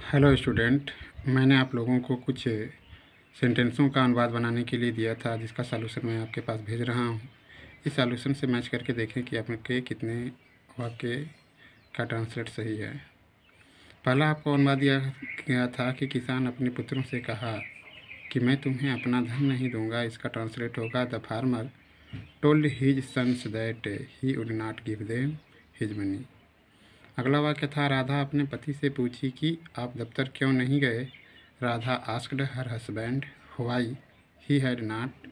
Hello student, मैंने आप लोगों को कुछ सेंटेंसों का अनुवाद बनाने के लिए दिया था, जिसका सॉल्यूशन मैं आपके पास भेज रहा हूँ। इस सॉल्यूशन से मैच करके देखें कि आपके कितने वाक्य का ट्रांसलेट सही है। पहला आपको अनुवाद दिया गया था कि किसान अपने पुत्रों से कहा कि मैं तुम्हें अपना धन नहीं दूंगा। इसका ट्रांसलेट होगा the farmer told his sons that he would not give them his money. अगला वाक्य था राधा अपने पति से पूछी कि आप दफ्तर क्यों नहीं गए। Radha asked her husband why he had not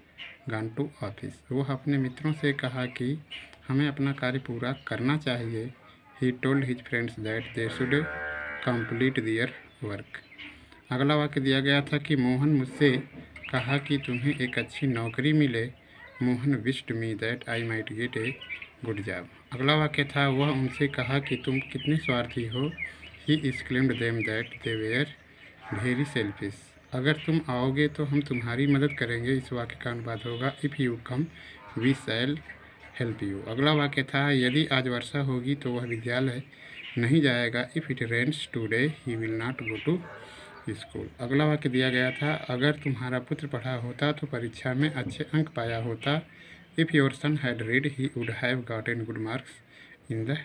gone to office. वह अपने मित्रों से कहा कि हमें अपना कार्य पूरा करना चाहिए। He told his friends that they should complete their work. अगला वाक्य दिया गया था कि मोहन मुझसे कहा कि तुम्हें एक अच्छी नौकरी मिले। Mohan wished me that I might get a good job. अगला वाक्य था वह उनसे कहा कि तुम कितने स्वार्थी हो। He exclaimed them that they were very selfish. अगर तुम आओगे तो हम तुम्हारी मदद करेंगे। इस वाक्य का अनुवाद होगा if you come we shall help you. अगला वाक्य था यदि आज वर्षा होगी तो वह विद्यालय नहीं जाएगा। If it rains today he will not go to school. अगला वाक्य दिया गया था अगर तुम्हारा पुत्र पढ़ा होता तो परीक्षा में अच्छे अंक पाया होता। If your son had read he would have gotten good marks in the.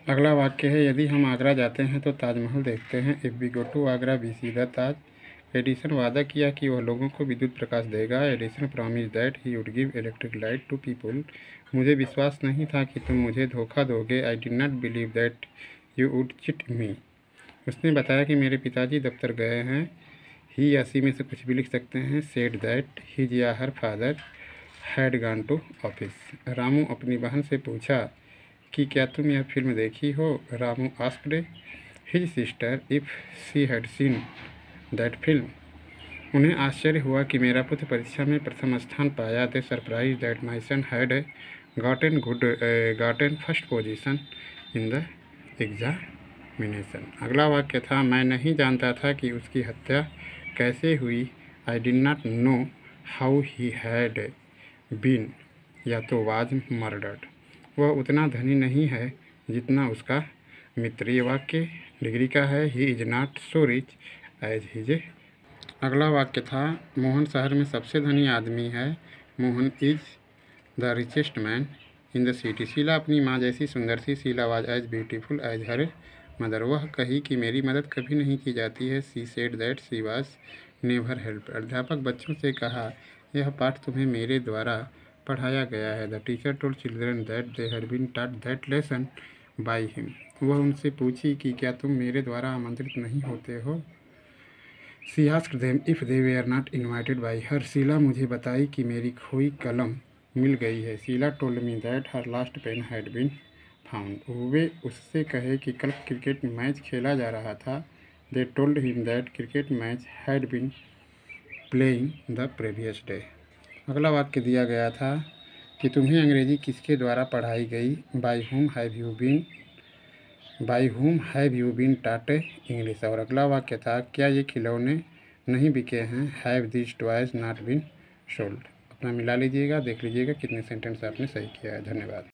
अगला वाक्य है यदि हम आगरा जाते हैं तो ताजमहल देखते हैं। If we go to Agra we see the Taj. Edison वादा किया कि वह लोगों को विद्युत प्रकाश देगा। Edison promise that he would give electric light to people. मुझे विश्वास नहीं था कि तुम मुझे धोखा दोगे। I did not believe that you would cheat me. उसने बताया कि मेरे पिताजी दफ्तर गए हैं। ही या सी में से कुछ भी लिख सकते हैं। सेड दैट हिज या her father had gone to office. Ramu अपनी बहन से पूछा कि क्या तुम यह फिल्म देखी हो। Ramu asked his sister if she had seen that film. उन्हें आश्चर्य हुआ कि मेरा पुत्र परीक्षा में प्रथम स्थान पाया। They surprise that my son had gotten first position in the examination. अगला वाक्य था मैं नहीं जानता था कि उसकी हत्या कैसे हुई। I did not know how he had been या तो वाज मर्डर्ड। वह उतना धनी नहीं है जितना उसका मित्र। ये वाक्य डिग्री का है। He is not so rich as his. अगला वाक्य था मोहन शहर में सबसे धनी आदमी है। Mohan is the richest man in the city. Sheela अपनी माँ जैसी सुंदर थी। Sheela was as beautiful as her mother. वह कही कि मेरी मदद कभी नहीं की जाती है। She said that she was never help. अध्यापक बच्चों से कहा यह पाठ तुम्हें मेरे द्वारा पढ़ाया गया है। The teacher told children that they had been taught that lesson by him. वह उनसे पूछी कि क्या तुम मेरे द्वारा आमंत्रित नहीं होते हो। She asked them if they were not invited by her. Sheela मुझे बताई कि मेरी खोई कलम मिल गई है। Sheela told me that her last pen had been found. वे उससे कहे कि कल क्रिकेट मैच खेला जा रहा था। They told him that cricket match had been playing the previous day. अगला वाक्य दिया गया था कि तुम्हें अंग्रेजी किसके द्वारा पढ़ाई गई। By whom have you been taught English. और अगला वाक्य था क्या ये खिलौने नहीं बिके हैं। Have this toys not been sold. अपना मिला लीजिएगा, देख लीजिएगा कितने सेंटेंस आपने सही किया है। धन्यवाद।